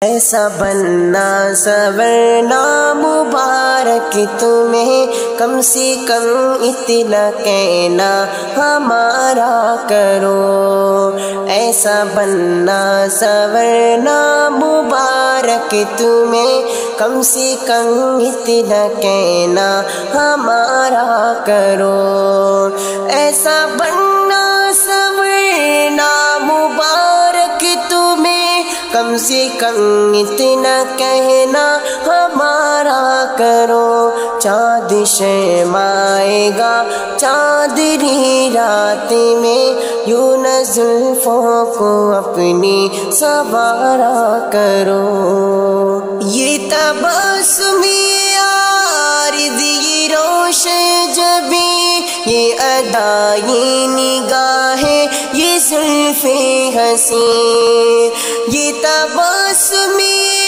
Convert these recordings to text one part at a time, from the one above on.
ایسا بننا سورنا مبارک تمہیں، کم سے کم اتنا کہنا ہمارا کرو۔ ایسا بننا سورنا مبارک تمہیں، کم سے کم اتنا کہنا ہمارا کرو۔ ایسا بننا سورنا مبارک تمہیں، کم سے کم اتنا کہنا ہمارا کرو۔ چاند شرمائے گا چاندنی رات میں، یوں نہ زلفوں کو اپنی سنوارا کرو۔ یہ تبسم عارض، یہ روشن جبیں، یہ ادا یہ نگاہیں، یہ زلفیں حسین، یہ تبسم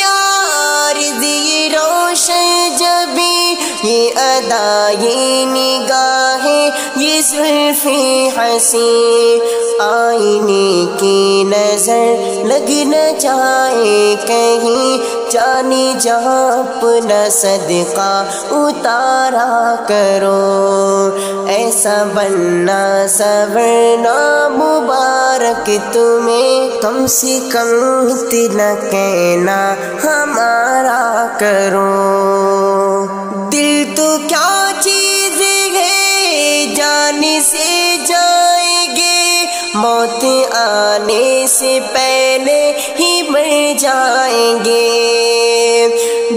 عارض، یہ روشن جبیں، یہ ادا یہ نگاہیں، یہ زلفیں حسین۔ آئینے کی نظر لگ نہ جائے کہیں، جانی جہاں اپنا صدقہ اتارا کرو۔ ایسا بننا سورنا مبارک تمہیں، کم سے کم اتنا کہنا ہمارا کرو۔ دل تو کیا چیز ہے، جانے سے جائیں گے، موت آنے سے پہلے ہی مر جائیں گے۔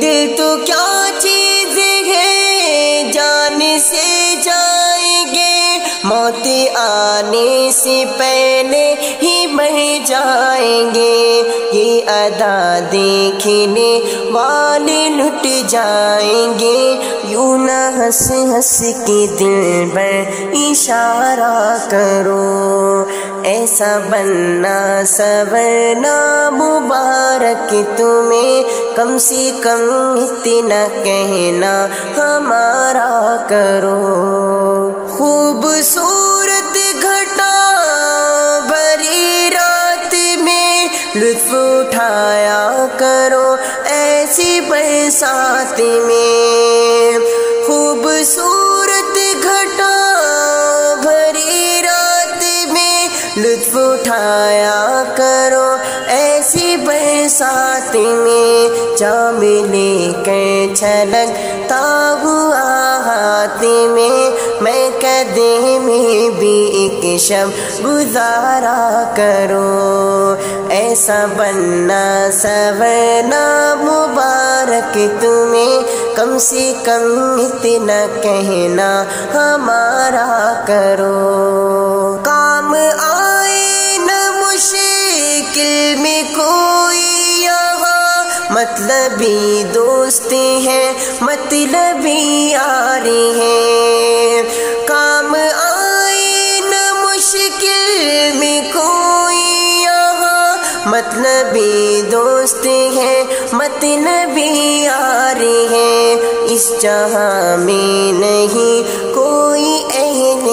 دل تو کیا چیز ہے، جانے سے جائیں گے، موت آنے سے پہلے ہی مر جائیں گے۔ یہ ادا دیکھنے والے لٹ جائیں گے، یوں نہ ہنس ہنس کے دل پر اشارہ کرو۔ ایسا بننا سورنا مبارک تمہیں، کم سے کم اتنا کہنا ہمارا کرو۔ خوبصورت گھٹا بھری رات میں لطف اٹھایا کرو، ایسی برسات میں۔ خوبصورت گھٹا بھری رات میں لطف اٹھایا کرو، ایسی برسات میں۔ جام لے کر چھلکتا ہوا ہاتھ میں، میں قدے میں بھی ایک شب گزارا کرو۔ ایسا بننا سورنا مبارک تمہیں، کم سے کم اتنا کہنا ہمارا کرو۔ کام آئے نہ مشکل میں کوئی یہاں، مطلبی دوست ہیں مطلبی یاری ہیں۔ کام آئے نہ مشکل میں کوئی یہاں، مطلبی دوست ہیں مطلبی یاری ہیں۔ اس جہاں میں نہیں کوئی اہل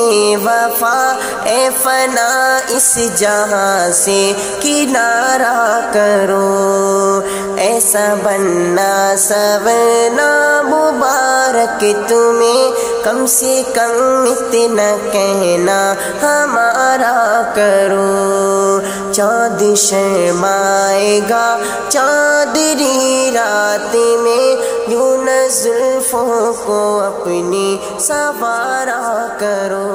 وفا، اے فنا اس جہاں سے کنارہ کرو۔ ایسا بننا سورنا مبارک تمہیں، کم سے کم اتنا کہنا ہمارا کرو۔ چاند شرمائے گا چاندنی رات میں، یوں نہ زلفوں کو اپنی سنوارا کرو۔